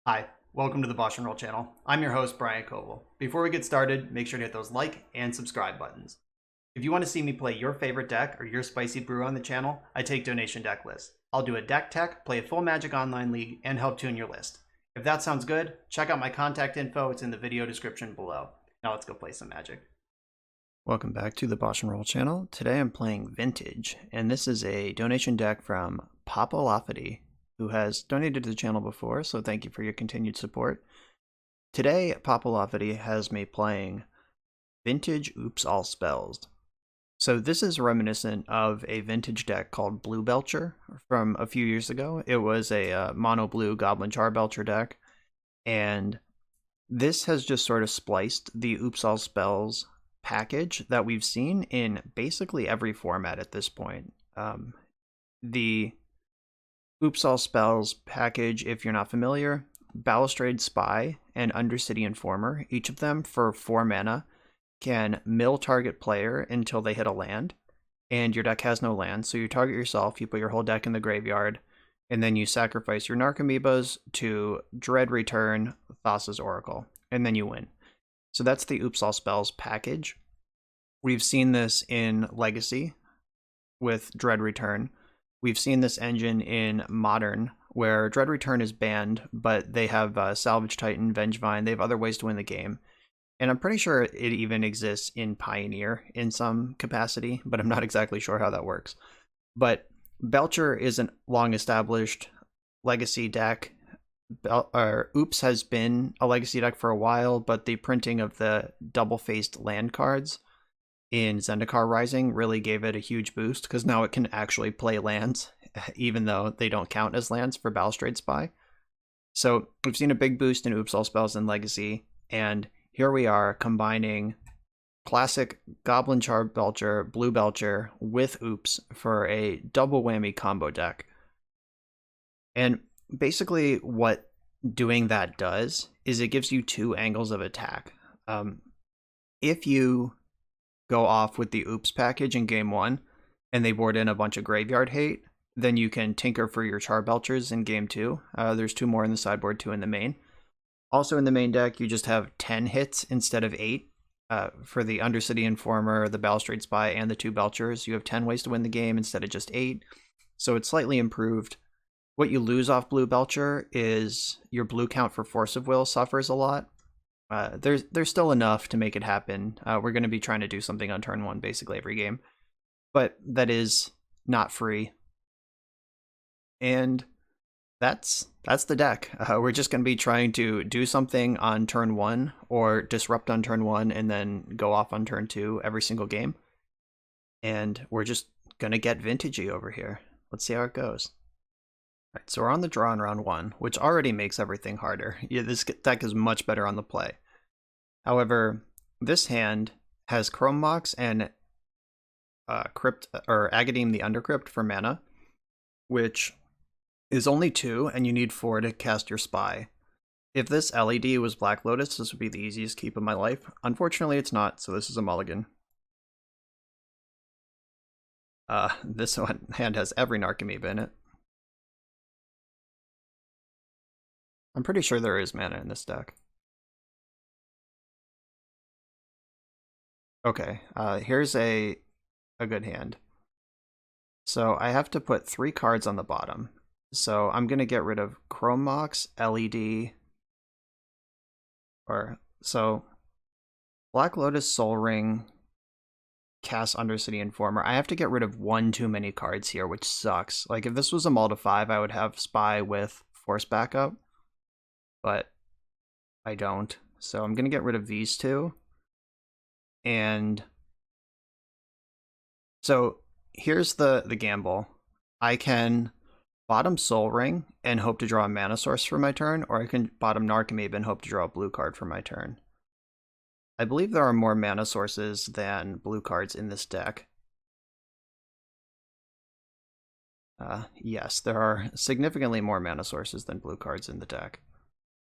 Hi, welcome to the BoshNRoll channel. I'm your host, Brian Koval. Before we get started, make sure to hit those like and subscribe buttons. If you want to see me play your favorite deck or your spicy brew on the channel, I take donation deck lists. I'll do a deck tech, play a full Magic Online League, and help tune your list. If that sounds good, check out my contact info. It's in the video description below. Now let's go play some Magic. Welcome back to the BoshNRoll channel. Today I'm playing Vintage, and this is a donation deck from Papalafity, who has donated to the channel before, so thank you for your continued support. Today, Papalafity has me playing Vintage Oops All Spells. So this is reminiscent of a vintage deck called Blue Belcher from a few years ago. It was a mono blue Goblin Charbelcher deck, and this has just sort of spliced the Oops All Spells package that we've seen in basically every format at this point. The Oops All Spells package, if you're not familiar, Balustrade Spy and Undercity Informer, each of them for 4 mana, can mill target player until they hit a land, and your deck has no land, so you target yourself, you put your whole deck in the graveyard, and then you sacrifice your Narcomoebas to Dread Return Thassa's Oracle, and then you win. So that's the Oops All Spells package. We've seen this in Legacy with Dread Return. We've seen this engine in Modern, where Dread Return is banned, but they have Salvage Titan, Vengevine, they have other ways to win the game. And I'm pretty sure it even exists in Pioneer in some capacity, but I'm not exactly sure how that works. But Belcher is a long-established Legacy deck. Oops has been a Legacy deck for a while, but the printing of the double-faced land cards in Zendikar Rising really gave it a huge boost, because now it can actually play lands, even though they don't count as lands for Balustrade Spy. So we've seen a big boost in Oops All Spells in Legacy, and here we are combining classic Goblin Charbelcher, Blue Belcher with Oops for a double whammy combo deck. And basically what doing that does is it gives you 2 angles of attack. If you go off with the Oops package in game 1 and they board in a bunch of graveyard hate, then you can tinker for your Charbelchers in game 2. There's 2 more in the sideboard, 2 in the main. Also in the main deck, you just have 10 hits instead of 8. For the Undercity Informer, the Balustrade Spy, and the 2 Belchers, you have 10 ways to win the game instead of just 8. So it's slightly improved. What you lose off Blue Belcher is your blue count for Force of Will suffers a lot. There's still enough to make it happen. We're going to be trying to do something on turn 1 basically every game. But that is not free. And that's the deck. We're just going to be trying to do something on turn 1 or disrupt on turn 1 and then go off on turn 2 every single game. And we're just going to get vintagey over here. Let's see how it goes. All right, so we're on the draw in round 1, which already makes everything harder. Yeah, this deck is much better on the play. However, this hand has Chrome Mox and Crypt or Agademe the Undercrypt for mana, which is only 2, and you need 4 to cast your Spy. If this LED was Black Lotus, this would be the easiest keep of my life. Unfortunately, it's not, so this is a mulligan. This hand has every Narcomoeba in it. I'm pretty sure there is mana in this deck. Okay, here's a good hand. So I have to put 3 cards on the bottom. So I'm going to get rid of Chrome Mox, LED, so Black Lotus, Soul Ring, cast Undercity Informer. I have to get rid of 1 too many cards here, which sucks. Like, if this was a mull to 5, I would have Spy with Force Backup, but I don't. So I'm going to get rid of these 2. And so here's the gamble. I can bottom Soul Ring and hope to draw a mana source for my turn, or I can bottom Narcomoeba and hope to draw a blue card for my turn. I believe there are more mana sources than blue cards in this deck. Yes, there are significantly more mana sources than blue cards in the deck.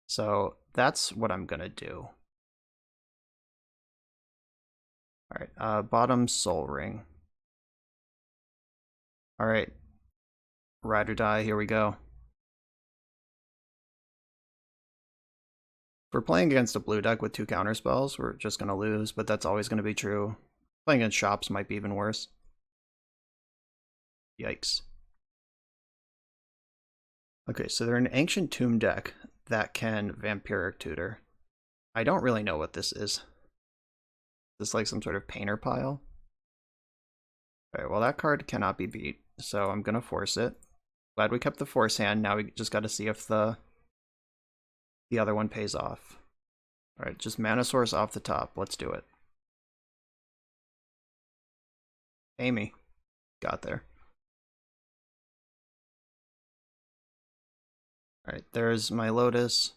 So that's what I'm gonna do. Alright, bottom Soul Ring. Alright, ride or die, here we go. we're playing against a blue deck with 2 counter spells, we're just going to lose, but that's always going to be true. Playing against shops might be even worse. Yikes. Okay, so they're an Ancient Tomb deck that can Vampiric Tutor. I don't really know what this is. Is this like some sort of painter pile? Alright, well that card cannot be beat, so I'm gonna force it. Glad we kept the force hand, now we just gotta see if the other one pays off. Alright, just mana source off the top, let's do it. Amy. Got there. Alright, there's my Lotus.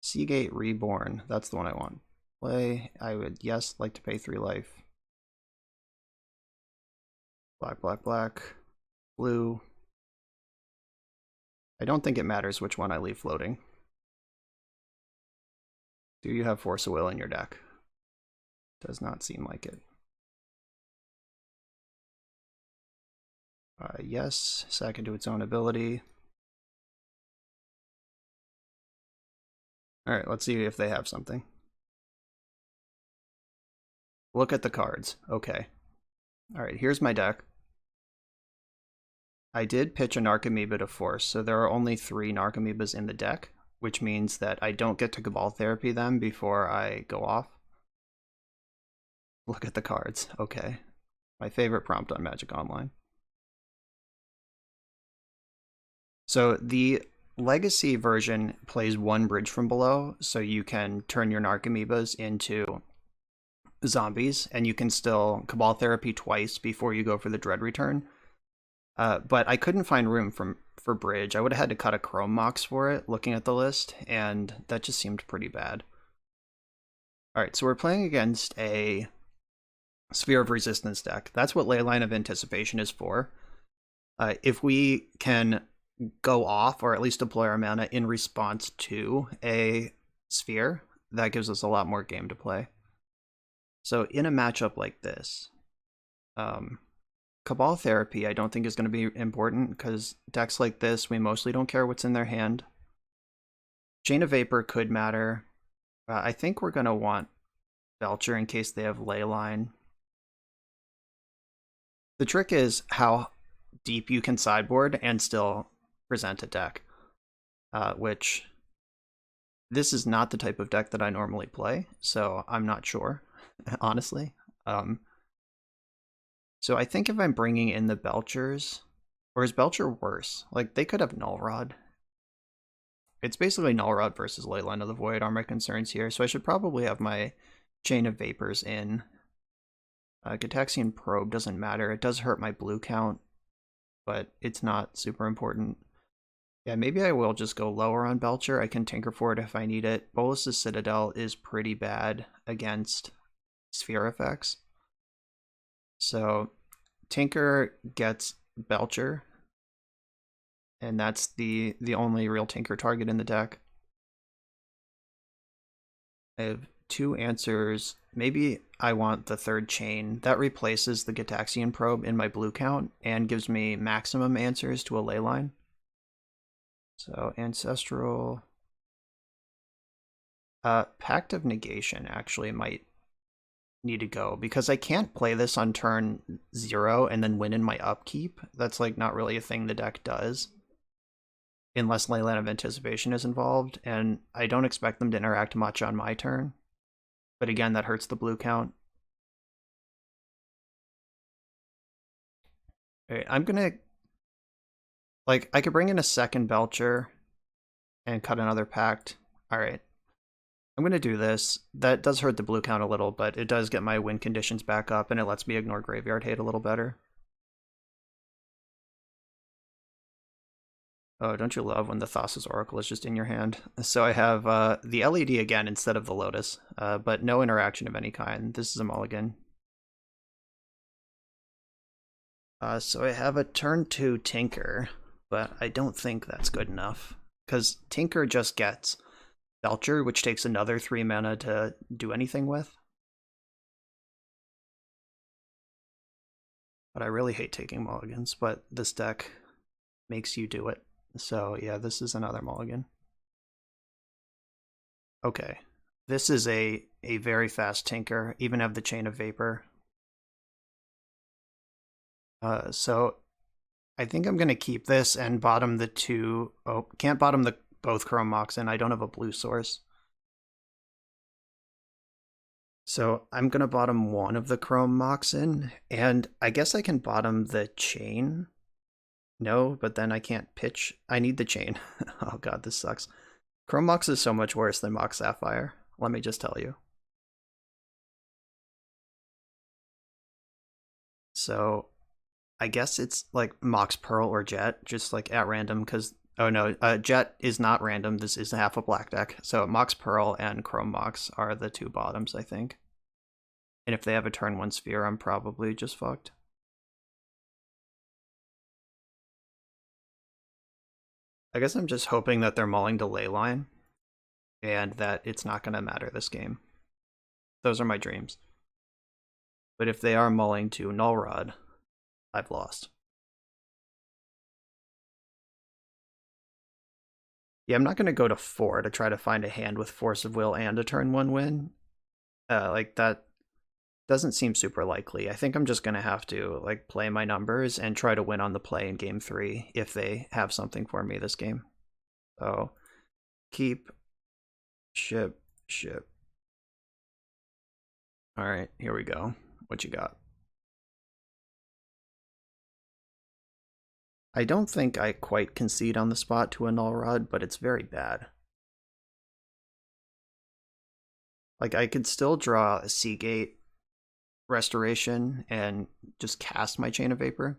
Seagate Reborn, that's the one I want. Play, I would, yes, like to pay 3 life. Black, black, black. Blue. I don't think it matters which one I leave floating. Do you have Force of Will in your deck? Does not seem like it. Yes, sack into its own ability. Alright, let's see if they have something. Look at the cards. Okay. Alright, here's my deck. I did pitch a Narcomoeba to force, so there are only 3 Narcomoebas in the deck, which means that I don't get to Cabal Therapy them before I go off. Look at the cards. Okay. My favorite prompt on Magic Online. So the Legacy version plays 1 Bridge from Below, so you can turn your Narcomoebas into zombies, and you can still Cabal Therapy twice before you go for the Dread Return. But I couldn't find room for Bridge. I would have had to cut a Chrome Mox for it, looking at the list, and that just seemed pretty bad. Alright, so we're playing against a Sphere of Resistance deck. That's what Leyline of Anticipation is for. If we can go off, or at least deploy our mana in response to a sphere, that gives us a lot more game to play. So in a matchup like this, Cabal Therapy I don't think is going to be important, because decks like this, we mostly don't care what's in their hand. Chain of Vapor could matter. I think we're going to want Belcher in case they have Leyline. The trick is how deep you can sideboard and still present a deck, which this is not the type of deck that I normally play, so I'm not sure, honestly. So I think if I'm bringing in the Belchers, or is Belcher worse? Like, they could have Null Rod. It's basically Null Rod versus Leyline of the Void are my concerns here, so I should probably have my Chain of Vapors in. Gitaxian Probe doesn't matter. It does hurt my blue count, but it's not super important. Yeah, maybe I will just go lower on Belcher. I can tinker for it if I need it. Bolus's Citadel is pretty bad against sphere effects. So Tinker gets Belcher, and that's the only real Tinker target in the deck. I have 2 answers. Maybe I want the 3rd chain. That replaces the Gitaxian Probe in my blue count and gives me maximum answers to a Leyline. So Ancestral. Pact of Negation actually might need to go, because I can't play this on turn 0 and then win in my upkeep. That's like not really a thing the deck does, unless Leyline of Anticipation is involved, and I don't expect them to interact much on my turn. But again, that hurts the blue count. Alright, I'm gonna... Like, I could bring in a 2nd Belcher and cut another Pact. Alright. I'm gonna do this. That does hurt the blue count a little, but it does get my win conditions back up, and it lets me ignore Graveyard Hate a little better. Oh, don't you love when the Thassa's Oracle is just in your hand? So I have the LED again instead of the Lotus, but no interaction of any kind. This is a mulligan. So I have a turn 2 Tinker, but I don't think that's good enough, because Tinker just gets Belcher, which takes another 3 mana to do anything with. But I really hate taking mulligans, but this deck makes you do it. So yeah, this is another mulligan. Okay. This is a very fast tinker, even have the Chain of Vapor. So I think I'm gonna keep this and bottom the two. Oh, can't bottom the both Chrome Mox, and I don't have a blue source. So I'm gonna bottom one of the Chrome Moxin, and I guess I can bottom the chain. No, but then I can't pitch. I need the chain. Oh god, this sucks. Chrome Mox is so much worse than Mox Sapphire. Let me just tell you. So I guess it's like Mox Pearl or Jet, just like at random, because oh no, Jet is not random. This is half a black deck. So Mox Pearl and Chrome Mox are the two bottoms, I think. And if they have a turn one sphere, I'm probably just fucked. I guess I'm just hoping that they're mulling to Leyline and that it's not going to matter this game. Those are my dreams. But if they are mulling to Null Rod, I've lost. Yeah, I'm not going to go to 4 to try to find a hand with Force of Will and a turn 1 win. Like, that doesn't seem super likely. I think I'm just going to have to like play my numbers and try to win on the play in game 3 if they have something for me this game. So, keep, ship, ship. All right, here we go. What you got? I don't think I quite concede on the spot to a Null Rod, but it's very bad. Like, I could still draw a Seagate Restoration and just cast my Chain of Vapor.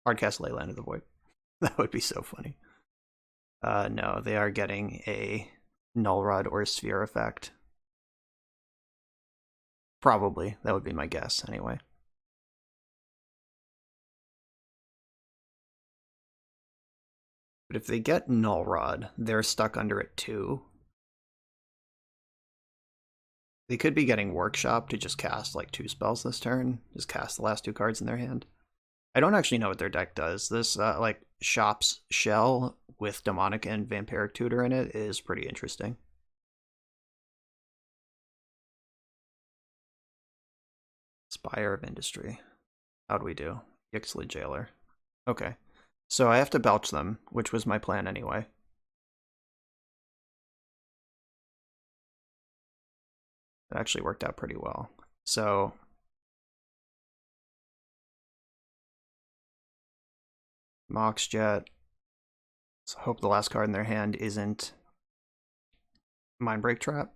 Hardcast Leyline of the Void. That would be so funny. No, they are getting a Null Rod or Sphere effect. Probably. That would be my guess, anyway. But if they get Null Rod, they're stuck under it too. They could be getting Workshop to just cast like 2 spells this turn. Just cast the last 2 cards in their hand. I don't actually know what their deck does. This like Shop's Shell with Demonic and Vampiric Tutor in it is pretty interesting. Spire of Industry. How'd we do? Ixley Jailer. Okay. So I have to belch them, which was my plan anyway. It actually worked out pretty well. So Mox Jet. So hope the last card in their hand isn't Mindbreak Trap.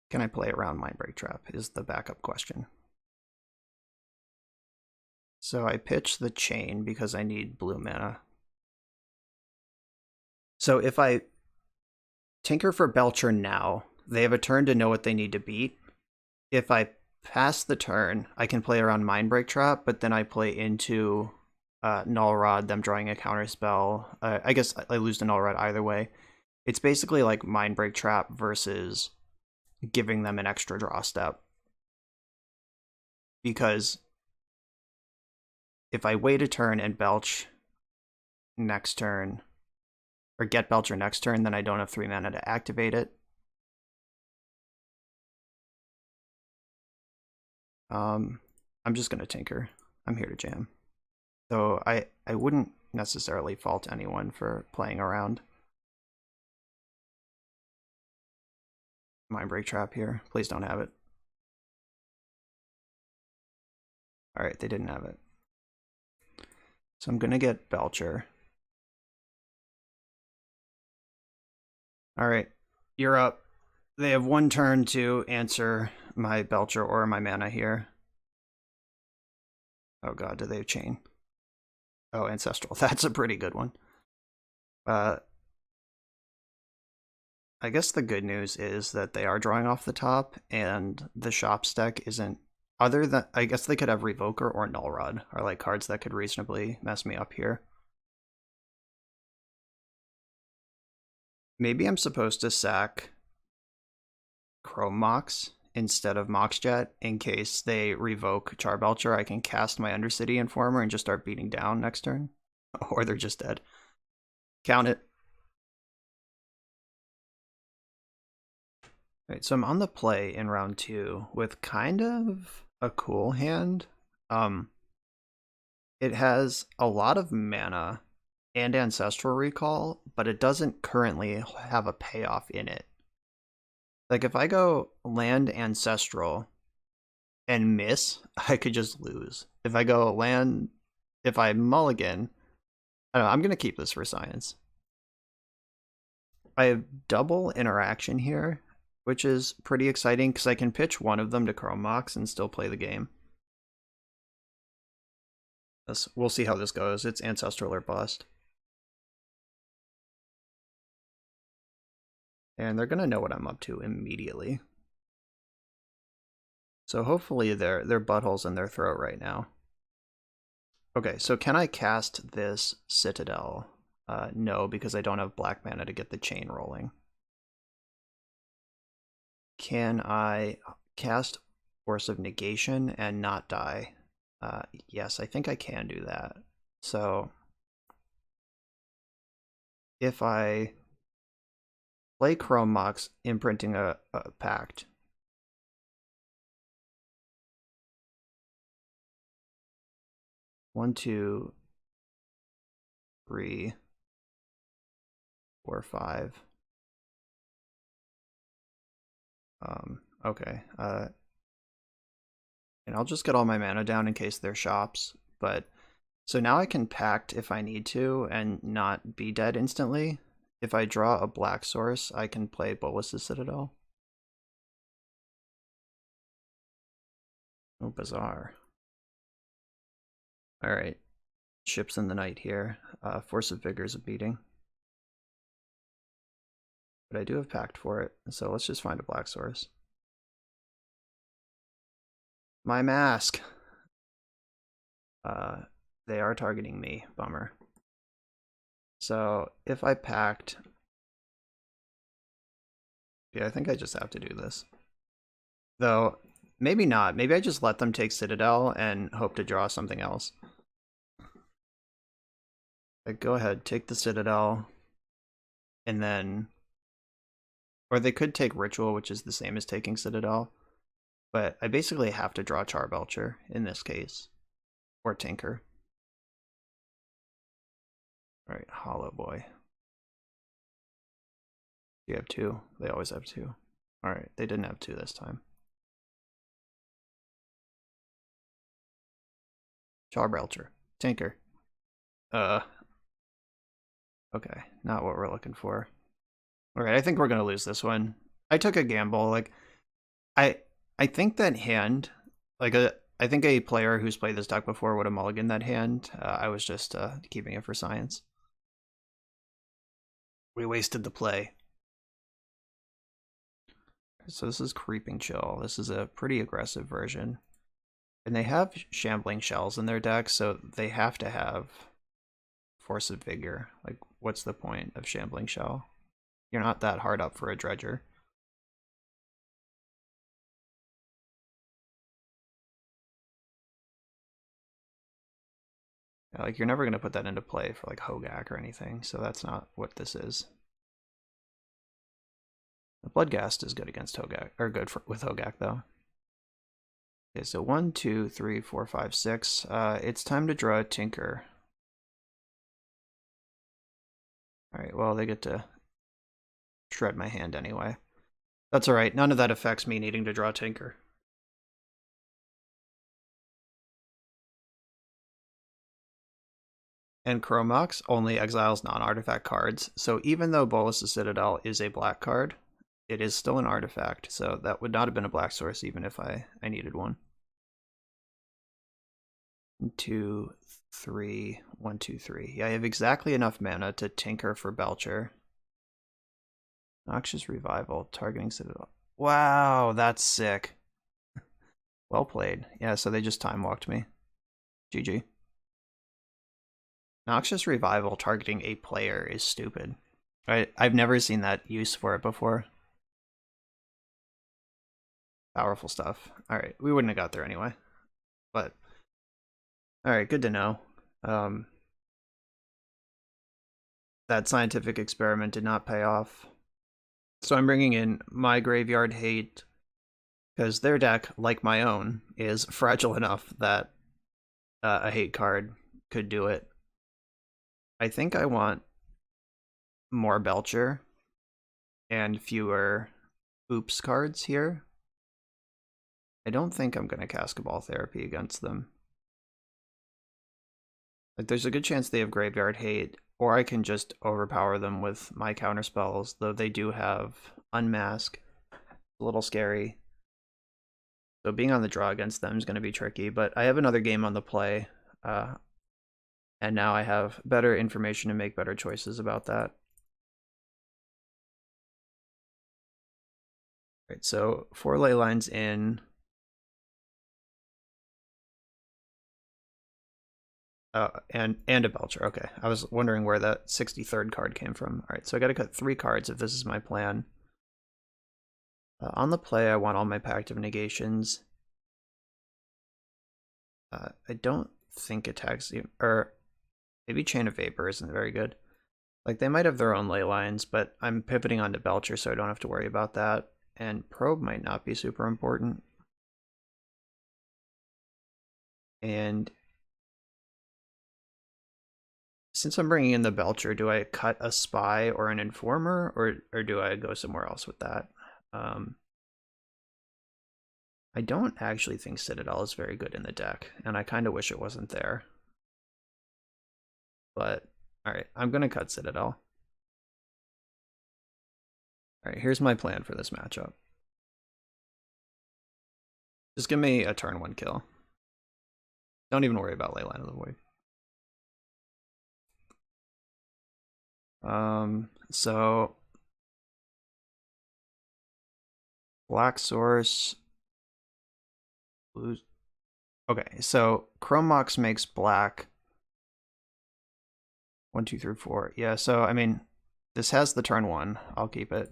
Can I play around Mindbreak Trap is the backup question. So I pitch the chain because I need blue mana. So if I tinker for Belcher now, they have a turn to know what they need to beat. If I pass the turn, I can play around Mindbreak Trap, but then I play into Null Rod, them drawing a counter spell. I guess I lose to Null Rod either way. It's basically like Mindbreak Trap versus giving them an extra draw step. Because if I wait a turn and belch next turn, or get Belcher next turn, then I don't have 3 mana to activate it. I'm just going to tinker. I'm here to jam. So I wouldn't necessarily fault anyone for playing around Mindbreak Trap here. Please don't have it. Alright, they didn't have it. So I'm going to get Belcher. Alright, you're up. They have 1 turn to answer my Belcher or my mana here. Oh god, do they have Chain? Oh, Ancestral. That's a pretty good one. I guess the good news is that they are drawing off the top, and the Shop's deck isn't... Other than... I guess they could have Revoker or Null Rod, are like cards that could reasonably mess me up here. Maybe I'm supposed to sack Chrome Mox instead of Moxjet in case they revoke Charbelcher. I can cast my Undercity Informer and just start beating down next turn. Or they're just dead. Count it. Alright, so I'm on the play in round 2 with kind of a cool hand. It has a lot of mana and Ancestral Recall, but it doesn't currently have a payoff in it. Like, if I go land Ancestral and miss, I could just lose. If I go land, if I mulligan, I don't know, I'm going to keep this for science. I have double interaction here, which is pretty exciting because I can pitch one of them to Chrome Mox and still play the game. We'll see how this goes. It's Ancestral or bust. And they're going to know what I'm up to immediately. So hopefully they're buttholes in their throat right now. Okay, so can I cast this Citadel? No, because I don't have black mana to get the chain rolling. Can I cast Force of Negation and not die? Yes, I think I can do that. So if I play Chrome Mox, imprinting a Pact, one, two, three, 4, 5. Okay. And I'll just get all my mana down in case they're shops. But so now I can Pact if I need to and not be dead instantly. If I draw a black source, I can play Bolas's Citadel. Oh, bizarre. Alright. Ships in the night here. Force of Vigor is a beating. But I do have Pact for it, so let's just find a black source. My mask! They are targeting me. Bummer. So if I Pact... Yeah, I think I just have to do this. Though, maybe not. Maybe I just let them take Citadel and hope to draw something else. Like, go ahead, take the Citadel, and then... Or they could take Ritual, which is the same as taking Citadel. But I basically have to draw Charbelcher in this case. Or Tinker. Alright, Hollow Boy. You have 2. They always have 2. Alright, they didn't have 2 this time. Charbelcher. Tinker. Okay, not what we're looking for. Alright, I think we're gonna lose this one. I took a gamble. Like, I think that hand, like I think a player who's played this deck before would have mulliganed that hand. I was just keeping it for science. We wasted the play. So this is Creeping Chill. This is a pretty aggressive version. And they have Shambling Shells in their deck, so they have to have Force of Vigor. Like, what's the point of Shambling Shell? You're not that hard up for a Dredger. Yeah, like, you're never going to put that into play for, like, Hogak or anything, so that's not what this is. The Bloodghast is good against Hogak, or good with Hogak, though. Okay, so 1, 2, 3, 4, 5, 6. It's time to draw a Tinker. Alright, well, they get to shred my hand anyway. That's alright, none of that affects me needing to draw Tinker. And Chrome Mox only exiles non-artifact cards, so even though Bolas's Citadel is a black card, it is still an artifact, so that would not have been a black source even if I needed one. 2, 3, 1, 2, 3. Yeah, I have exactly enough mana to Tinker for Belcher. Noxious Revival, targeting Citadel. Wow, that's sick. Well played. Yeah, so they just time walked me. GG. Noxious Revival targeting a player is stupid. I've never seen that use for it before. Powerful stuff. Alright, we wouldn't have got there anyway. But, alright, good to know. That scientific experiment did not pay off. So I'm bringing in my Graveyard Hate, because their deck, like my own, is fragile enough that a hate card could do it. I think I want more Belcher and fewer Oops cards here. I don't think I'm going to cast Cabal Therapy against them. Like, there's a good chance they have Graveyard Hate, or I can just overpower them with my counterspells, though they do have Unmask. A little scary. So being on the draw against them is going to be tricky, but I have another game on the play, and now I have better information to make better choices about that. Right, so 4 ley lines in. And a Belcher. Okay, I was wondering where that 63rd card came from. All right, so I got to cut 3 cards if this is my plan. On the play, I want all my Pact of Negations. I don't think attacks, or maybe Chain of Vapor isn't very good. Like, they might have their own ley lines, but I'm pivoting onto Belcher, so I don't have to worry about that. And Probe might not be super important. And since I'm bringing in the Belcher, do I cut a Spy or an Informer, or do I go somewhere else with that? I don't actually think Citadel is very good in the deck, and I kind of wish it wasn't there. But, alright, I'm going to cut Citadel. Alright, here's my plan for this matchup. Just give me a turn 1 kill. Don't even worry about Leyline of the Void. So Black Source, blue. Okay, so Chrome Mox makes black. 1, 2, 3, 4. Yeah, so I mean, this has the turn 1. I'll keep it.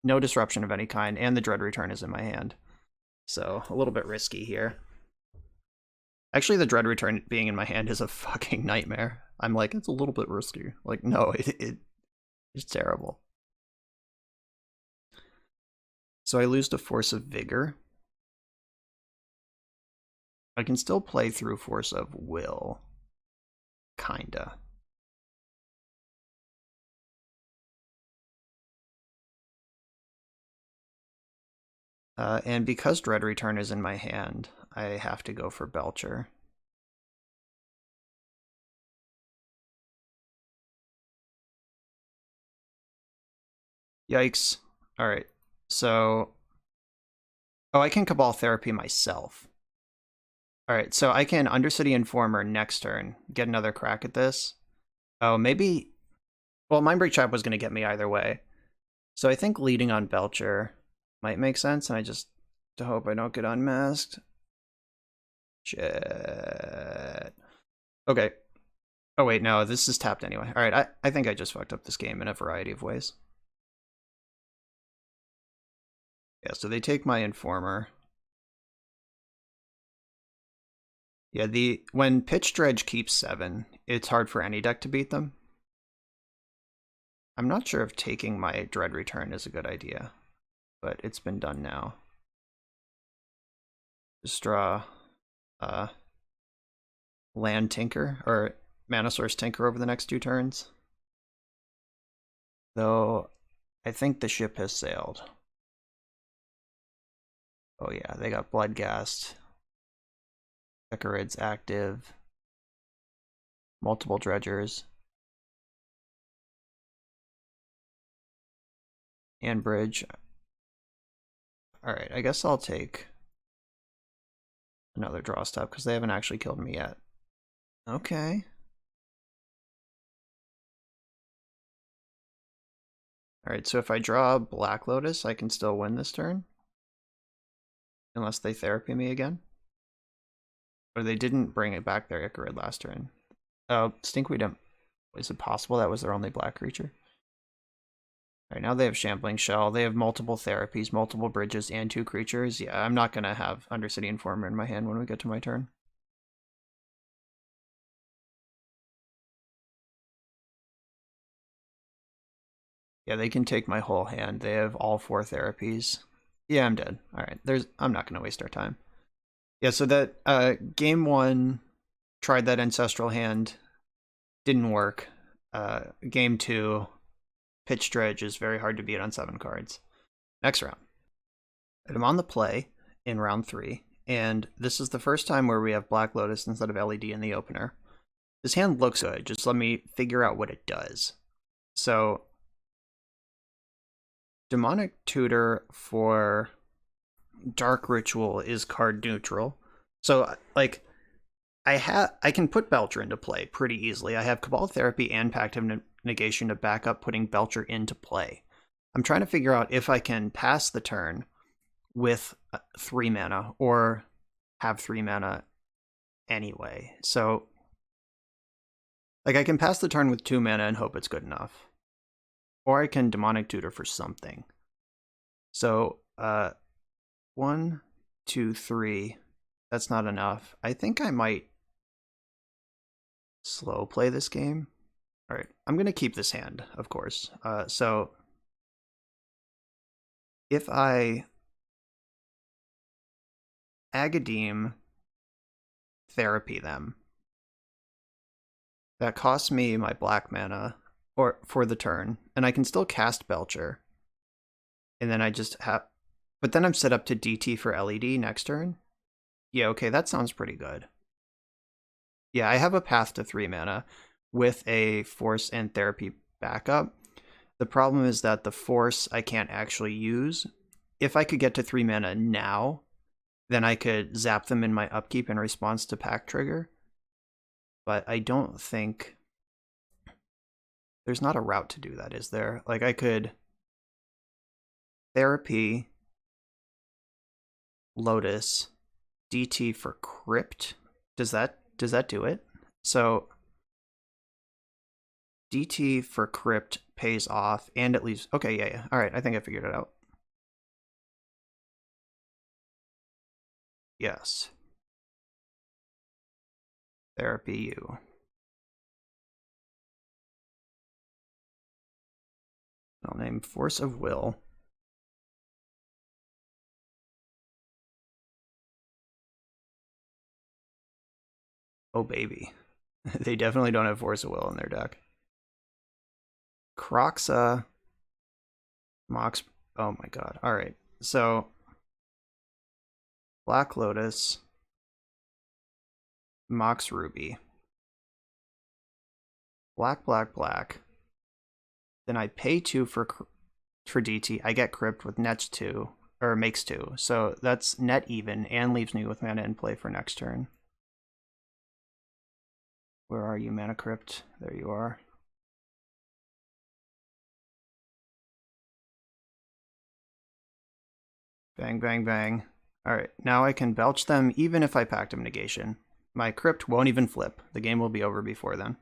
No disruption of any kind, and the Dread Return is in my hand. So a little bit risky here. Actually, the Dread Return being in my hand is a fucking nightmare. I'm like, it's a little bit risky. Like, no, it's terrible. So I lose to Force of Vigor. I can still play through Force of Will. Kinda. And because Dread Return is in my hand, I have to go for Belcher. Yikes. Alright, so... Oh, I can Cabal Therapy myself. Alright, so I can Undercity Informer next turn, get another crack at this. Oh, maybe... Well, Mindbreak Trap was going to get me either way. So I think leading on Belcher might make sense, and I just hope I don't get unmasked. Shit. Okay. Oh wait, no, this is tapped anyway. Alright, I think I just fucked up this game in a variety of ways. Yeah, so they take my Informer. Yeah, when Pitch Dredge keeps 7, it's hard for any deck to beat them. I'm not sure if taking my Dread Return is a good idea, but it's been done now. Just draw Land Tinker, or Mana Source Tinker over the next 2 turns. Though, I think the ship has sailed. Oh yeah, they got Bloodghast. Icarid's active. Multiple Dredgers. And Bridge. Alright, I guess I'll take another draw step, because they haven't actually killed me yet. Okay. Alright, so if I draw Black Lotus, I can still win this turn. Unless they therapy me again. Or they didn't bring it back their Icarid last turn. Oh, Stinkweed. Is it possible that was their only black creature? All right, now they have Shambling Shell. They have multiple therapies, multiple bridges, and 2 creatures. Yeah, I'm not going to have Undercity Informer in my hand when we get to my turn. Yeah, they can take my whole hand. They have all 4 therapies. Yeah, I'm dead. All right, I'm not going to waste our time. Yeah, so that game 1 tried that Ancestral Hand, didn't work. Game 2, Pitch Dredge is very hard to beat on 7 cards. Next round. I'm on the play in round 3, and this is the first time where we have Black Lotus instead of LED in the opener. This hand looks good, just let me figure out what it does. So, Demonic Tutor for Dark Ritual is card neutral. So, like, I can put Belcher into play pretty easily. I have Cabal Therapy and Pact of Negation to back up putting Belcher into play. I'm trying to figure out if I can pass the turn with 3 mana or have 3 mana anyway. So, like, I can pass the turn with 2 mana and hope it's good enough. Or I can Demonic Tutor for something. So, 1, 2, 3. That's not enough. I think I might slow play this game. All right, I'm going to keep this hand, of course. So, if I Agadeem Therapy them, that costs me my black mana or for the turn, and I can still cast Belcher. And then I just have, but then I'm set up to DT for LED next turn. Yeah, okay, that sounds pretty good. Yeah, I have a path to 3 mana with a Force and Therapy backup. The problem is that the Force I can't actually use. If I could get to 3 mana now, then I could zap them in my upkeep in response to Pact Trigger. But I don't think... There's not a route to do that, is there? Like, I could... Therapy, Lotus, DT for Crypt. Does that do it? So DT for Crypt pays off, and at least okay, yeah. All right, I think I figured it out. Yes. Therapy you. I'll name Force of Will. Oh baby. They definitely don't have Force of Will in their deck. Croxa, Mox. Oh my god. Alright. So, Black Lotus, Mox Ruby, Black, Black, Black. Then I pay 2 for DT. I get Crypt with nets 2, or makes 2. So that's net even and leaves me with mana in play for next turn. Where are you, Mana Crypt? There you are. Bang, bang, bang. Alright, now I can belch them even if I Pact of Negation. My Crypt won't even flip. The game will be over before then.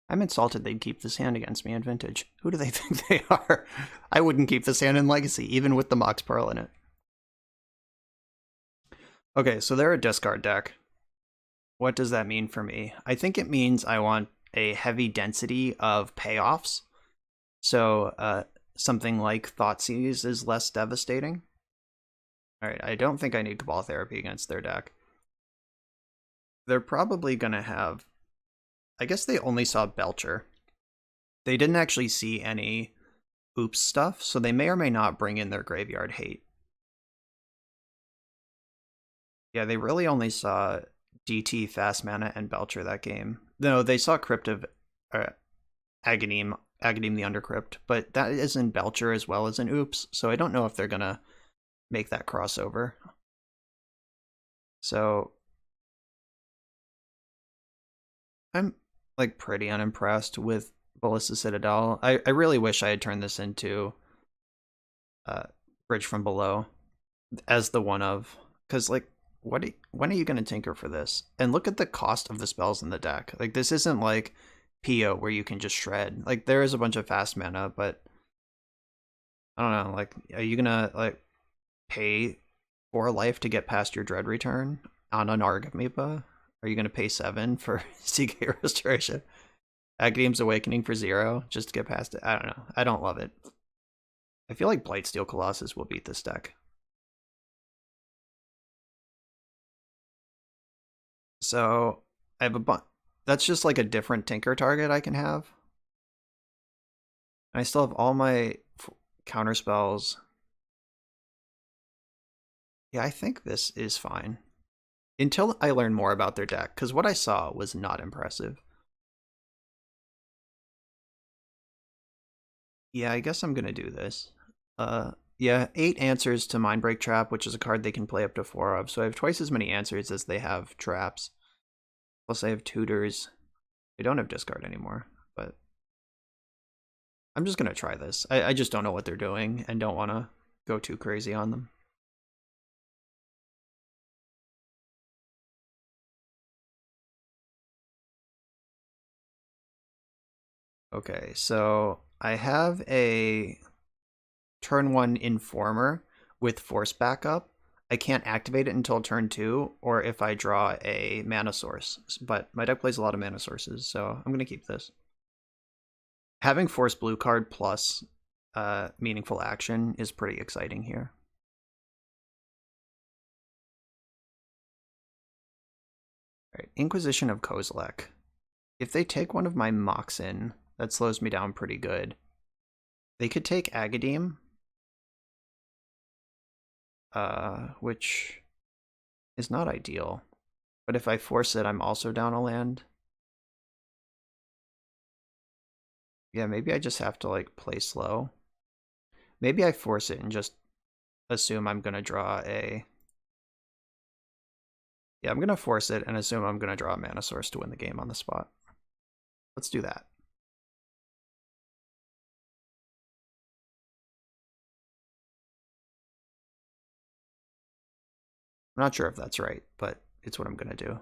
I'm insulted they'd keep this hand against me in Vintage. Who do they think they are? I wouldn't keep this hand in Legacy, even with the Mox Pearl in it. Okay, so they're a discard deck. What does that mean for me? I think it means I want a heavy density of payoffs. So something like Thoughtseize is less devastating. Alright, I don't think I need Cabal Therapy against their deck. They're probably going to have... I guess they only saw Belcher. They didn't actually see any Oops stuff, so they may or may not bring in their Graveyard Hate. Yeah, they really only saw DT, Fast Mana, and Belcher that game. No, they saw Crypt of Agadeem the Undercrypt, but that is in Belcher as well as in Oops, so I don't know if they're gonna make that crossover. So I'm like pretty unimpressed with Ballista Citadel. I really wish I had turned this into Bridge from Below as the one of, because like when are you going to tinker for this? And look at the cost of the spells in the deck. Like, this isn't like PO where you can just shred. Like, there is a bunch of fast mana, but I don't know. Like, are you gonna like pay 4 life to get past your Dread Return on an Argamipa? Are you gonna pay 7 for CK Restoration? Academ's Awakening for 0 just to get past it? I don't know. I don't love it. I feel like Blightsteel Colossus will beat this deck. So I have a bunch. That's just like a different Tinker target I can have. And I still have all my counter spells. Yeah, I think this is fine. Until I learn more about their deck, because what I saw was not impressive. Yeah, I guess I'm gonna do this. Yeah, 8 answers to Mindbreak Trap, which is a card they can play up to 4 of, so I have twice as many answers as they have traps. Plus I have tutors. They don't have discard anymore, but I'm just gonna try this. I just don't know what they're doing and don't want to go too crazy on them. Okay, so I have a turn 1 Informer with Force backup. I can't activate it until turn 2, or if I draw a mana source. But my deck plays a lot of mana sources, so I'm going to keep this. Having Force Blue card plus meaningful action is pretty exciting here. All right, Inquisition of Kozilek. If they take one of my Moxen, that slows me down pretty good. They could take Agadeem, which is not ideal. But if I force it, I'm also down a land. Yeah, maybe I just have to like play slow. Maybe I force it and just assume I'm gonna draw a... Yeah, I'm gonna force it and assume I'm gonna draw a mana source to win the game on the spot. Let's do that. I'm not sure if that's right, but it's what I'm gonna do.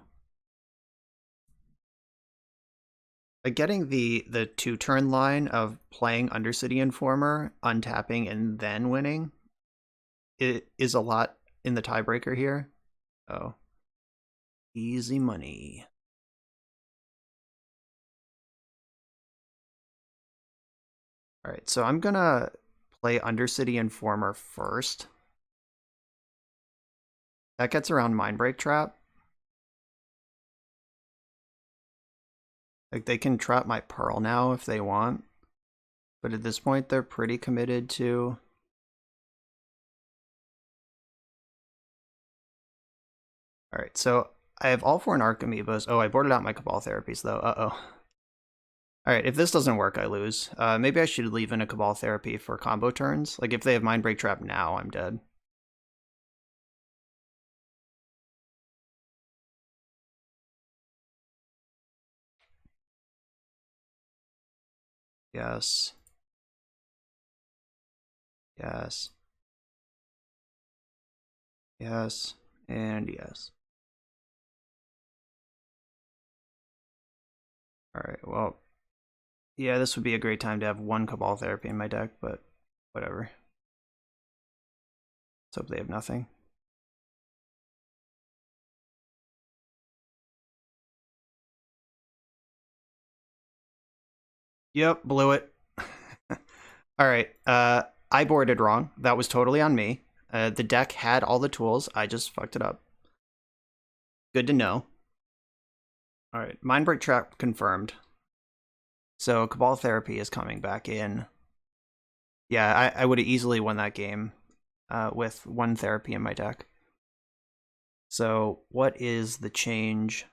Like getting the 2-turn line of playing Undercity Informer, untapping, and then winning, it is a lot in the tiebreaker here. Oh, easy money. All right, so I'm gonna play Undercity Informer first. That gets around Mindbreak Trap. Like, they can trap my Pearl now if they want. But at this point, they're pretty committed to... Alright, so I have all 4 Narc Amoebas. Oh, I boarded out my Cabal Therapies, though. Uh-oh. Alright, if this doesn't work, I lose. Maybe I should leave in a Cabal Therapy for combo turns. Like, if they have Mindbreak Trap now, I'm dead. Yes. Yes. Yes. And yes. Alright, well... Yeah, this would be a great time to have 1 Cabal Therapy in my deck, but whatever. Let's hope they have nothing. Yep, blew it. All right, I boarded wrong. That was totally on me. The deck had all the tools. I just fucked it up. Good to know. All right, Mindbreak Trap confirmed. So Cabal Therapy is coming back in. Yeah, I would have easily won that game with 1 Therapy in my deck. So what is the change?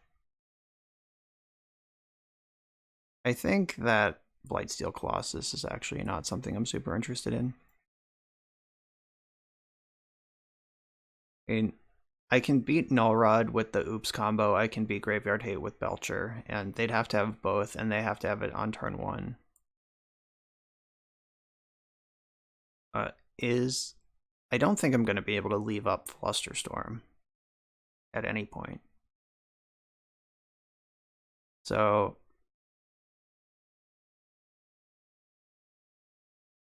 I think that Blightsteel Colossus is actually not something I'm super interested in. I mean, I can beat Nullrod with the Oops combo. I can beat Graveyard Hate with Belcher, and they'd have to have both, and they have to have it on turn 1. I don't think I'm going to be able to leave up Flusterstorm. at any point. So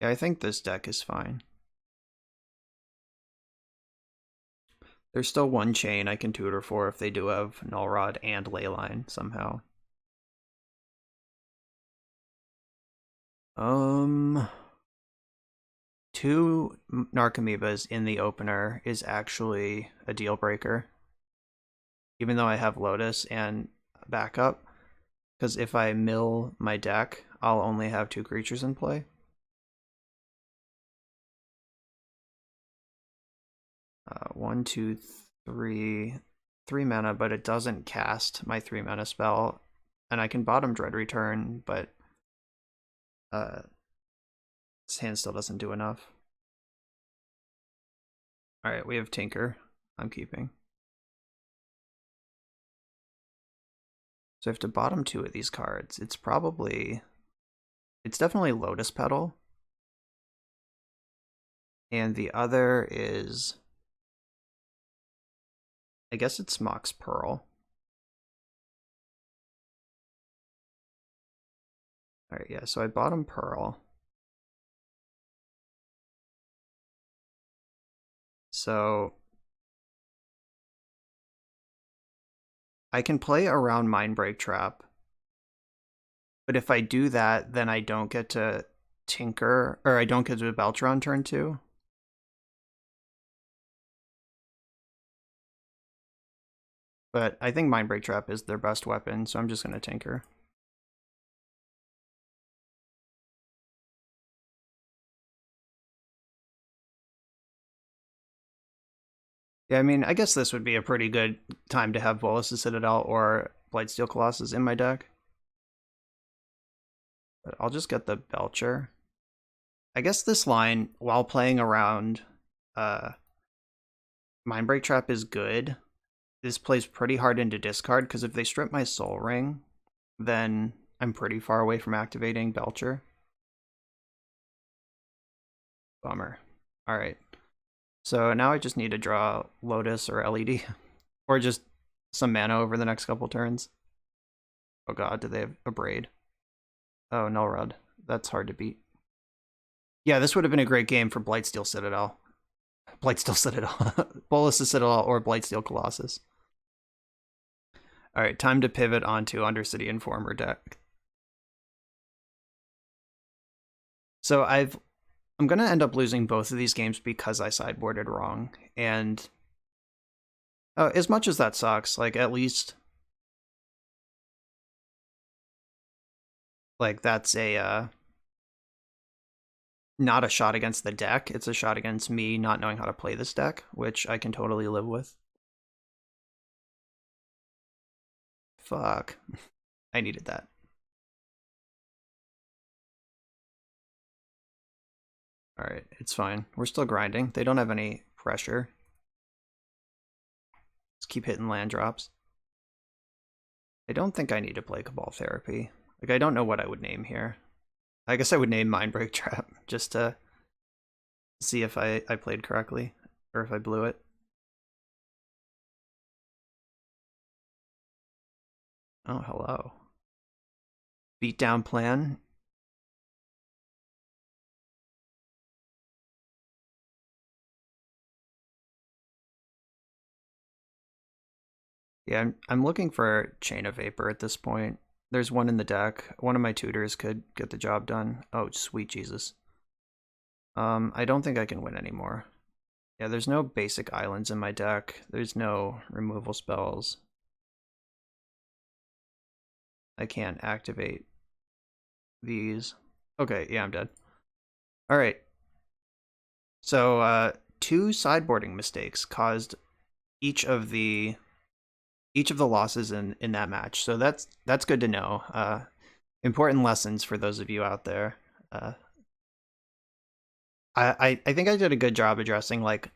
yeah, I think this deck is fine. There's still one chain I can tutor for if they do have Null Rod and Leyline somehow. Two Narcomoebas in the opener is actually a deal breaker. Even though I have Lotus and backup, because if I mill my deck, I'll only have 2 creatures in play. One, two, three mana, but it doesn't cast my 3 mana spell, and I can bottom Dread Return, but this hand still doesn't do enough. Alright, we have Tinker. I'm keeping. So I have to bottom 2 of these cards. It's definitely Lotus Petal. And the other is, I guess it's Mox Pearl. Alright, yeah, so I bottom Pearl. So I can play around Mindbreak Trap, but if I do that, then I don't get to Tinker, or I don't get to Belcher on turn 2. But I think Mindbreak Trap is their best weapon, so I'm just going to Tinker. Yeah, I mean, I guess this would be a pretty good time to have Bolas' Citadel or Blightsteel Colossus in my deck. But I'll just get the Belcher. I guess this line, while playing around Mindbreak Trap, is good. This plays pretty hard into discard, because if they strip my Soul Ring, then I'm pretty far away from activating Belcher. Bummer. Alright. So now I just need to draw Lotus or LED. Or just some mana over the next couple turns. Oh god, do they have a Braid? Oh, Null Rod. That's hard to beat. Yeah, this would have been a great game for Blightsteel Citadel. Blightsteel Citadel. Bolas' Citadel or Blightsteel Colossus. Alright, time to pivot onto Undercity Informer deck. So I'm going to end up losing both of these games because I sideboarded wrong. And as much as that sucks, like, at least, like, that's a not a shot against the deck. It's a shot against me not knowing how to play this deck, which I can totally live with. Fuck. I needed that. Alright, it's fine. We're still grinding. They don't have any pressure. Just keep hitting land drops. I don't think I need to play Cabal Therapy. Like, I don't know what I would name here. I guess I would name Mindbreak Trap, just to see if I played correctly, or if I blew it. Oh, hello. Beatdown plan. Yeah, I'm looking for Chain of Vapor at this point. There's one in the deck. One of my tutors could get the job done. Oh, sweet Jesus. I don't think I can win anymore. Yeah, there's no basic islands in my deck. There's no removal spells. I can't activate these. Okay, yeah, I'm dead. Alright. So, 2 sideboarding mistakes caused each of the losses in that match. So that's good to know. Important lessons for those of you out there. I think I did a good job addressing, like,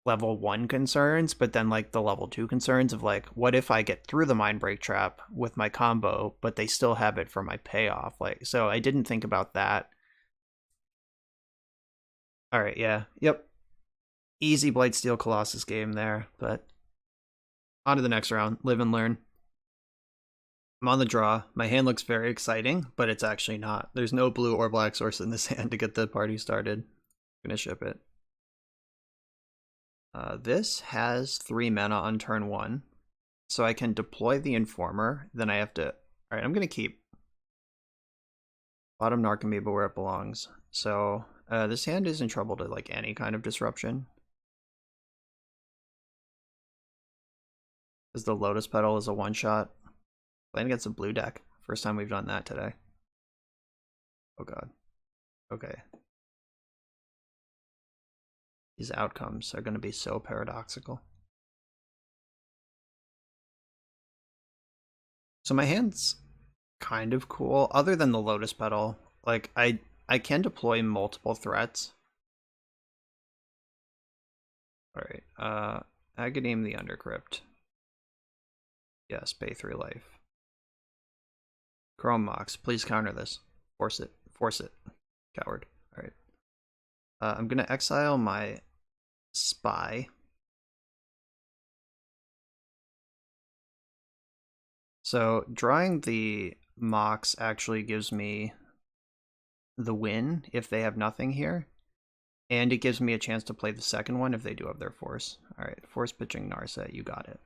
level 1 concerns, but then, like, the level 2 concerns of, like, what if I get through the Mindbreak Trap with my combo, but they still have it for my payoff? Like, so I didn't think about that. Alright, yeah. Yep. Easy Blightsteel Colossus game there, but On to the next round. Live and learn. I'm on the draw. My hand looks very exciting, but it's actually not. There's no blue or black source in this hand to get the party started. I'm gonna ship it. This has 3 mana on turn 1, so I can deploy the Informer. Then I have to... Alright, I'm gonna keep bottom Narcomoeba where it belongs. So this hand is in trouble to like any kind of disruption. Because the Lotus Petal is a one-shot. Playing against a blue deck. First time we've done that today. Oh god. Okay. These outcomes are going to be so paradoxical. So my hand's kind of cool, other than the Lotus Petal. Like, I can deploy multiple threats. Alright, Agademe the Undercrypt. Yes, pay 3 life. Chrome Mox, please counter this. Force it. Force it. Coward. Alright. I'm gonna exile my Spy. So drawing the Mox actually gives me the win if they have nothing here. And it gives me a chance to play the second one if they do have their force. Alright, force pitching Narset, you got it.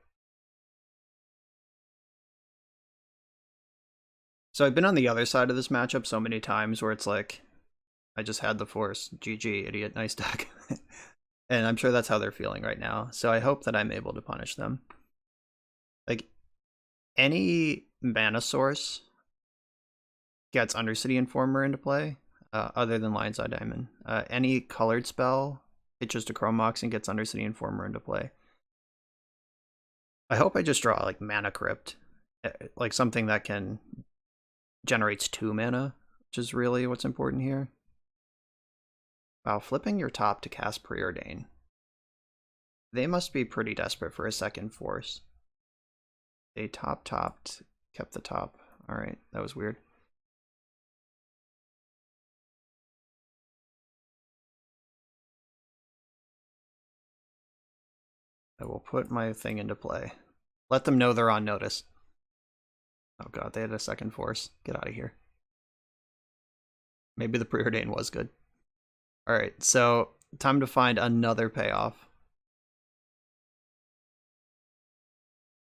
So I've been on the other side of this matchup so many times where it's like, I just had the force. GG, idiot, nice deck. And I'm sure that's how they're feeling right now. So I hope that I'm able to punish them. Like, any mana source gets Undercity Informer into play, other than Lion's Eye Diamond. Any colored spell pitches to Chrome Mox and gets Undercity Informer into play. I hope I just draw, like, Mana Crypt. Like, something that can... generates 2 mana, which is really what's important here. Wow, flipping your top to cast Preordain. They must be pretty desperate for a second force. They topped, kept the top. Alright, that was weird. I will put my thing into play. Let them know they're on notice. Oh god, they had a second force. Get out of here. Maybe the Preordain was good. Alright, so time to find another payoff.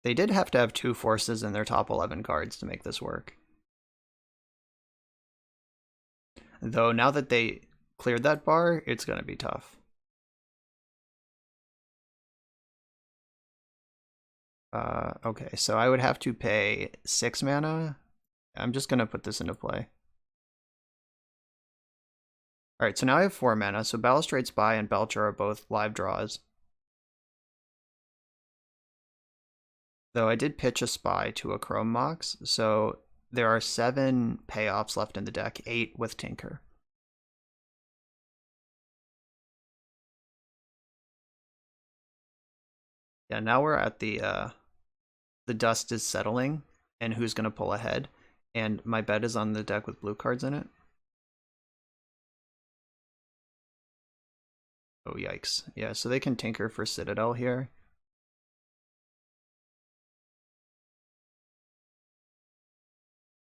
They did have to have 2 forces in their top 11 cards to make this work. Though now that they cleared that bar, it's going to be tough. Okay, so I would have to pay 6 mana. I'm just going to put this into play. Alright, so now I have 4 mana, so Balustrade Spy and Belcher are both live draws. Though I did pitch a Spy to a Chrome Mox, so there are 7 payoffs left in the deck, 8 with Tinker. Yeah, now we're at the dust is settling, and who's going to pull ahead, and my bet is on the deck with blue cards in it. Oh, yikes. Yeah, so they can Tinker for Citadel here.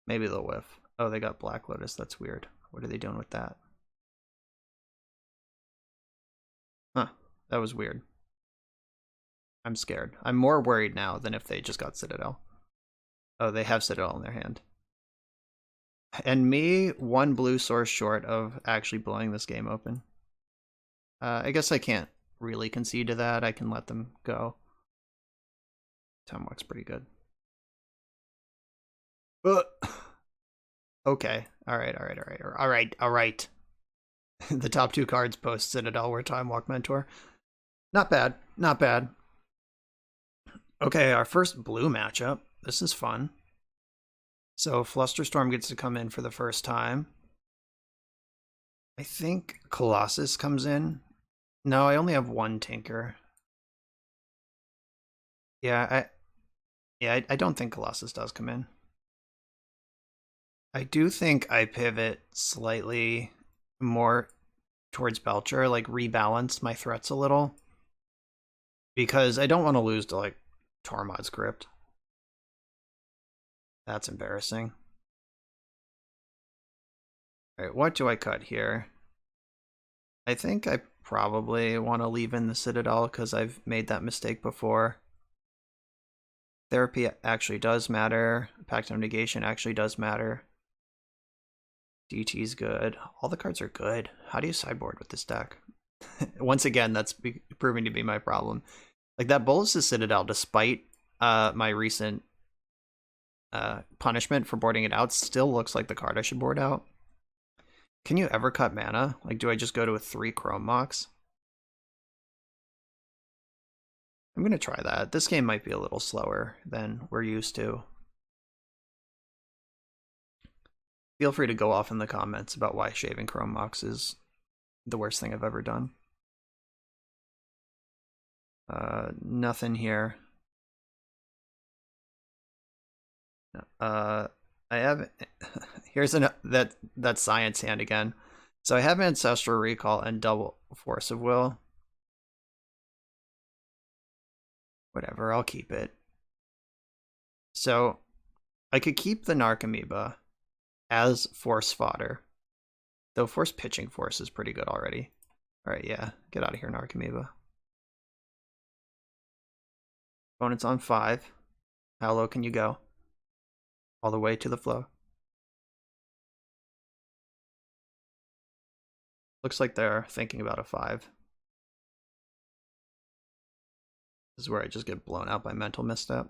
Maybe they'll whiff. Oh, they got Black Lotus. That's weird. What are they doing with that? Huh. That was weird. I'm scared. I'm more worried now than if they just got Citadel. Oh, they have Citadel in their hand. And me, 1 blue source short of actually blowing this game open. I guess I can't really concede to that. I can let them go. Tomahawk's pretty good. Okay. Alright. The top 2 cards post Citadel were Time Walk Mentor. Not bad. Not bad. Okay, our first blue matchup. This is fun. So Flusterstorm gets to come in for the first time. I think Colossus comes in. No, I only have 1 Tinker. Yeah, I don't think Colossus does come in. I do think I pivot slightly more towards Belcher, like rebalance my threats a little. Because I don't want to lose to like Tormod's Crypt. That's embarrassing. Alright, what do I cut here? I think I probably want to leave in the Citadel because I've made that mistake before. Therapy actually does matter. Pact of Negation actually does matter. DT's good. All the cards are good. How do you sideboard with this deck? Once again, that's proving to be my problem. Like, that Bolas' Citadel, despite my recent punishment for boarding it out, still looks like the card I should board out. Can you ever cut mana? Like, do I just go to a 3 Chrome Mox? I'm going to try that. This game might be a little slower than we're used to. Feel free to go off in the comments about why shaving Chrome Mox is the worst thing I've ever done. Nothing here. I have here's that science hand again. So I have Ancestral Recall and double Force of Will. Whatever, I'll keep it. So I could keep the Narcomoeba as force fodder, though force pitching force is pretty good already. All right, yeah, get out of here, Narcomoeba. Opponent's on 5. How low can you go? All the way to the flow. Looks like they're thinking about a 5. This is where I just get blown out by mental misstep.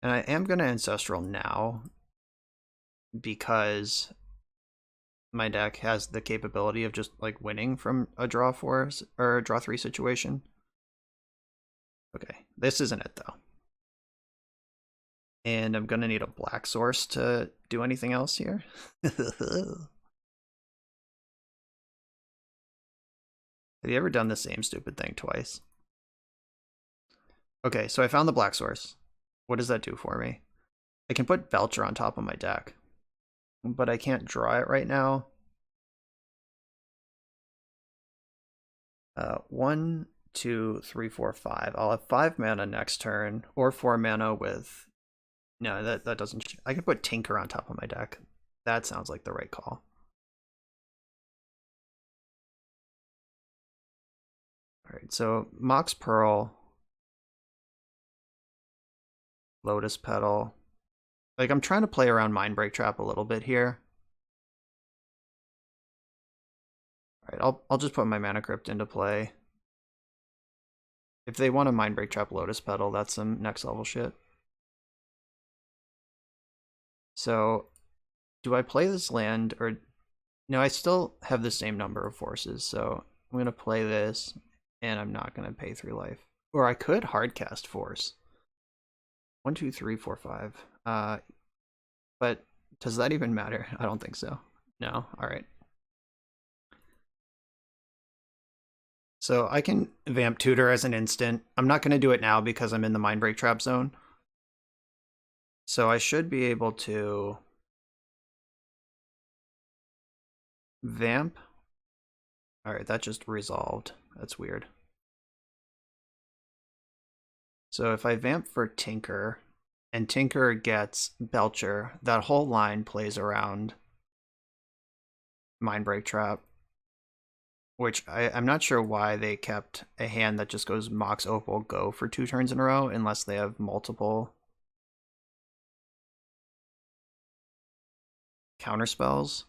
And I am going to Ancestral now because my deck has the capability of just like winning from a draw 4 or a draw 3 situation. Okay, this isn't it though. And I'm going to need a black source to do anything else here. Have you ever done the same stupid thing twice? Okay, so I found the black source. What does that do for me? I can put Belcher on top of my deck, but I can't draw it right now. 1, 2, 3, 4, 5. I'll have 5 mana next turn, or 4 mana with... No, that doesn't... I can put Tinker on top of my deck. That sounds like the right call. Alright, so Mox Pearl, Lotus Petal. Like, I'm trying to play around Mindbreak Trap a little bit here. Alright, I'll just put my Mana Crypt into play. If they want a Mindbreak Trap Lotus Petal, that's some next level shit. So, do I play this land, or... No, I still have the same number of forces, so I'm going to play this, and I'm not going to pay 3 life. Or I could hardcast Force. 1, 2, 3, 4, 5. But does that even matter? I don't think so. No? Alright. So I can Vamp Tutor as an instant. I'm not going to do it now because I'm in the Mindbreak Trap zone. So I should be able to Vamp. Alright, that just resolved. That's weird. So if I Vamp for Tinker, and Tinker gets Belcher, that whole line plays around Mindbreak Trap. Which I'm not sure why they kept a hand that just goes Mox Opal Go for 2 turns in a row, unless they have multiple counterspells.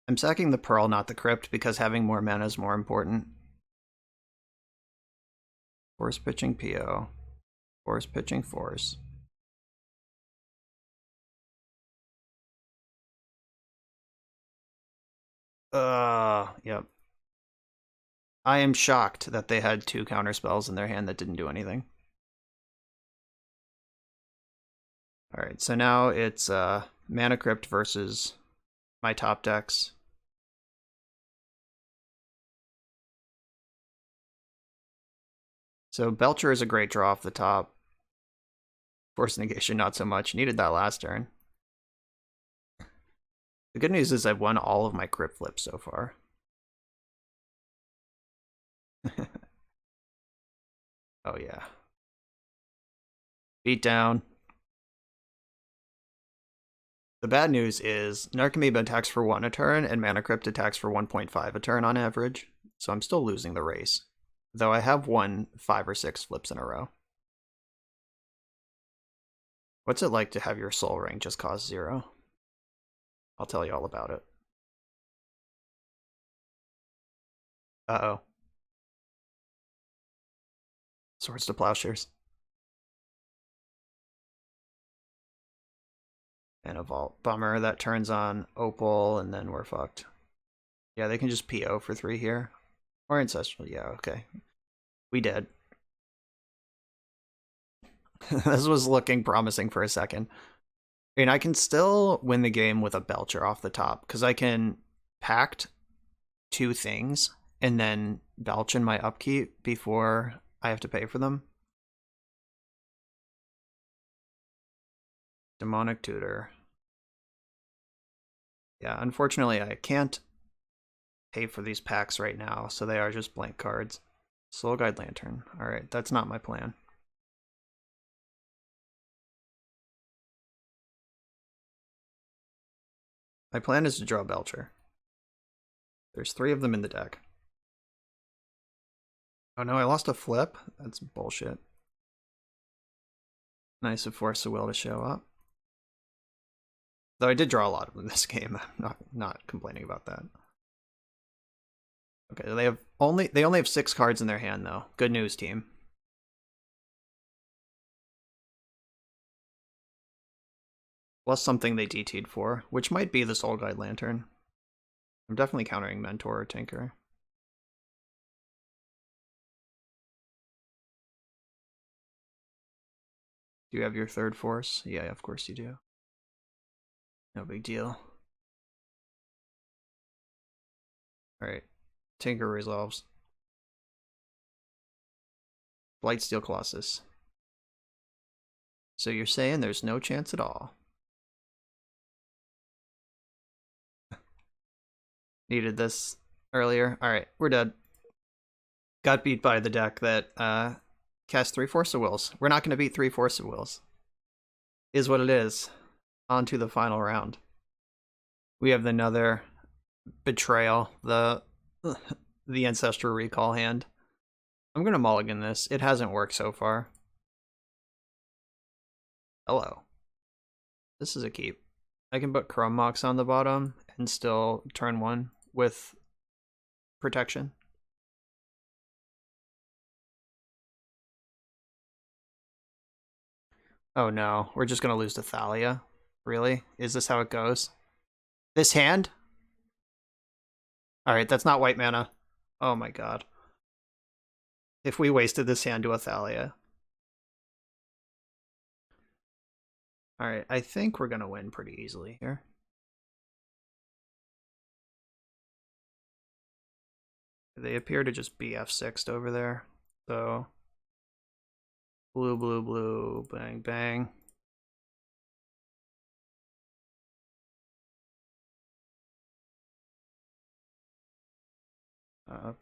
I'm sacking the Pearl, not the Crypt, because having more mana is more important. Force pitching PO. Force pitching Force. Yep. I am shocked that they had 2 counterspells in their hand that didn't do anything. Alright, so now it's Mana Crypt versus my top decks. So Belcher is a great draw off the top. Force Negation, not so much. Needed that last turn. The good news is I've won all of my Crypt flips so far. Oh yeah. Beat down. The bad news is Narcomoeba attacks for 1 a turn and Mana Crypt attacks for 1.5 a turn on average, so I'm still losing the race. Though I have won 5 or 6 flips in a row. What's it like to have your Soul Ring just cost 0? I'll tell you all about it. Uh-oh. Swords to Plowshares. And a Vault. Bummer, that turns on Opal, and then we're fucked. Yeah, they can just PO for 3 here. Or Ancestral, yeah, okay. We did. This was looking promising for a second. I mean, I can still win the game with a Belcher off the top, because I can Pact 2 things, and then Belch in my upkeep before I have to pay for them. Demonic Tutor. Yeah, unfortunately I can't pay for these packs right now, so they are just blank cards. Soul Guide Lantern. Alright, that's not my plan. My plan is to draw Belcher. There's 3 of them in the deck. Oh no, I lost a flip? That's bullshit. Nice of Force of Will to show up. Though I did draw a lot of them this game. I'm not complaining about that. Okay, they only have 6 cards in their hand though. Good news, team. Plus something they DT'd for, which might be the Soul Guide Lantern. I'm definitely countering Mentor or Tinker. Do you have your 3rd force? Yeah, of course you do. No big deal. Alright. Tinker resolves. Blightsteel Colossus. So you're saying there's no chance at all? Needed this earlier. Alright, we're dead. Got beat by the deck that cast 3 Force of Wills. We're not going to beat 3 Force of Wills. Is what it is. On to the final round. We have another Betrayal, the Ancestral Recall hand. I'm going to mulligan this. It hasn't worked so far. Hello. This is a keep. I can put Chrome Mox on the bottom and still turn 1 with protection. Oh no, we're just gonna lose to Thalia. Really? Is this how it goes? This hand? Alright, that's not white mana. Oh my god. If we wasted this hand to a Thalia. Alright, I think we're gonna win pretty easily here. They appear to just be F6'd over there. So blue, blue, blue, bang, bang.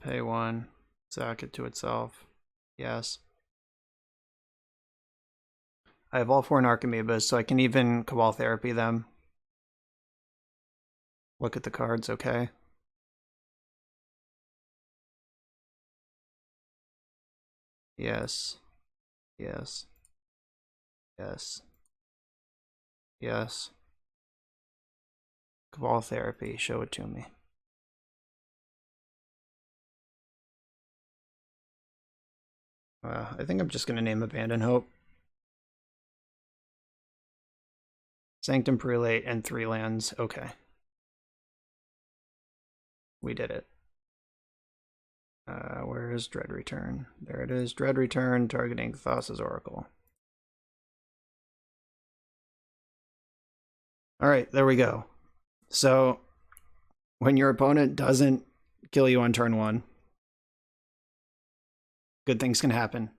Pay 1, sack it to itself. Yes. I have all 4 Narcomoebas, so I can even Cabal Therapy them. Look at the cards, okay? Yes. Yes. Yes. Yes. Cabal Therapy, show it to me. I think I'm just going to name Abandon Hope. Sanctum Prelate and 3 lands. Okay. We did it. Where is Dread Return? There it is. Dread Return, targeting Thassa's Oracle. Alright, there we go. So, when your opponent doesn't kill you on turn 1, good things can happen.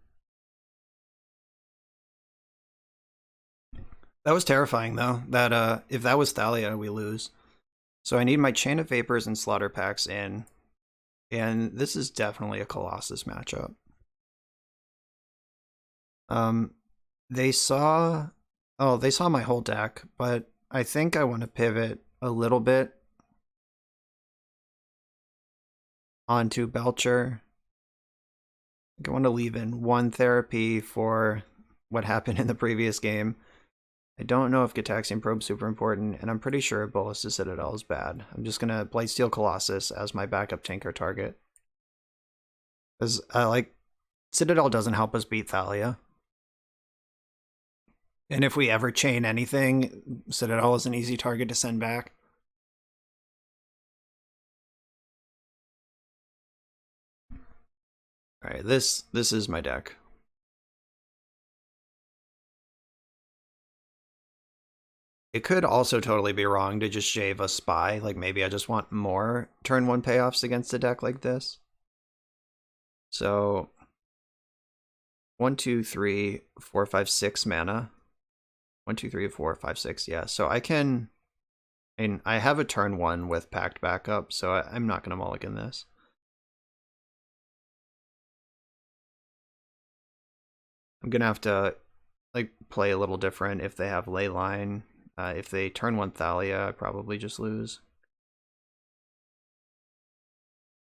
That was terrifying, though. That if that was Thalia, we lose. So I need my Chain of Vapors and Slaughter Packs in. And this is definitely a Colossus matchup. They saw, oh, they saw my whole deck, but I think I want to pivot a little bit onto Belcher. I want to leave in one therapy for what happened in the previous game. I don't know if Gataxian Probe's super important, and I'm pretty sure Bolus to Citadel is bad. I'm just gonna Blightsteel Colossus as my backup tanker target. Because, Citadel doesn't help us beat Thalia. And if we ever chain anything, Citadel is an easy target to send back. Alright, this is my deck. It could also totally be wrong to just shave a spy. Like, maybe I just want more turn 1 payoffs against a deck like this. So 1, 2, 3, 4, 5, 6 mana. 1, 2, 3, 4, 5, 6. Yeah, so I can. I have a turn 1 with Pact backup, so I'm not going to mulligan this. I'm going to have to play a little different if they have Leyline. If they turn 1 Thalia, I probably just lose.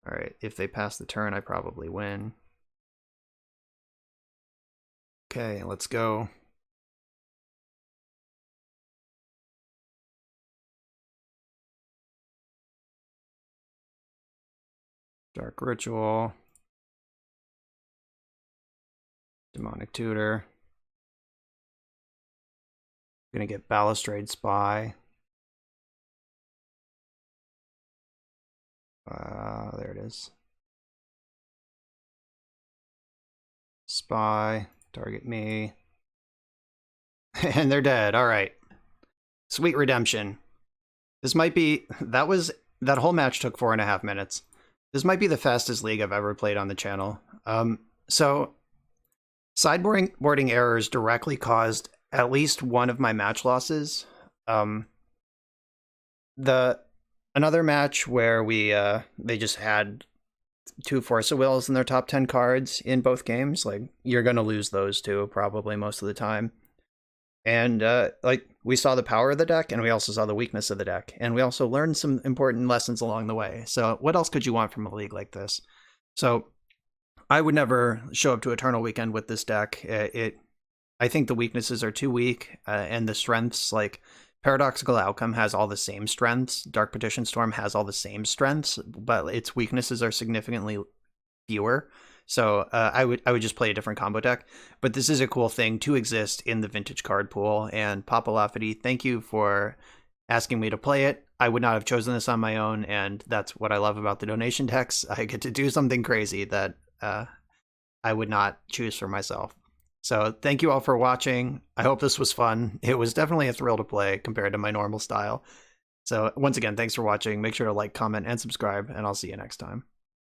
Alright, if they pass the turn, I probably win. Okay, let's go. Dark Ritual. Demonic Tutor. Gonna get Balustrade Spy. There it is. Spy. Target me. And they're dead. Alright. Sweet redemption. This might be... That whole match took 4.5 minutes. This might be the fastest league I've ever played on the channel. So sideboarding errors directly caused at least one of my match losses. Another match where they just had 2 Force of Wills in their top 10 cards in both games. Like, you're gonna lose those two probably most of the time. And we saw the power of the deck, and we also saw the weakness of the deck, and we also learned some important lessons along the way. So what else could you want from a league like this? So I would never show up to Eternal Weekend with this deck. I think the weaknesses are too weak, and the strengths, like Paradoxical Outcome has all the same strengths, Dark Petition Storm has all the same strengths, but its weaknesses are significantly fewer. So I would just play a different combo deck. But this is a cool thing to exist in the vintage card pool. And Papa Lafferty, thank you for asking me to play it. I would not have chosen this on my own, and that's what I love about the donation decks. I get to do something crazy that I would not choose for myself. So thank you all for watching. I hope this was fun. It was definitely a thrill to play compared to my normal style. So once again, thanks for watching. Make sure to like, comment, and subscribe, and I'll see you next time.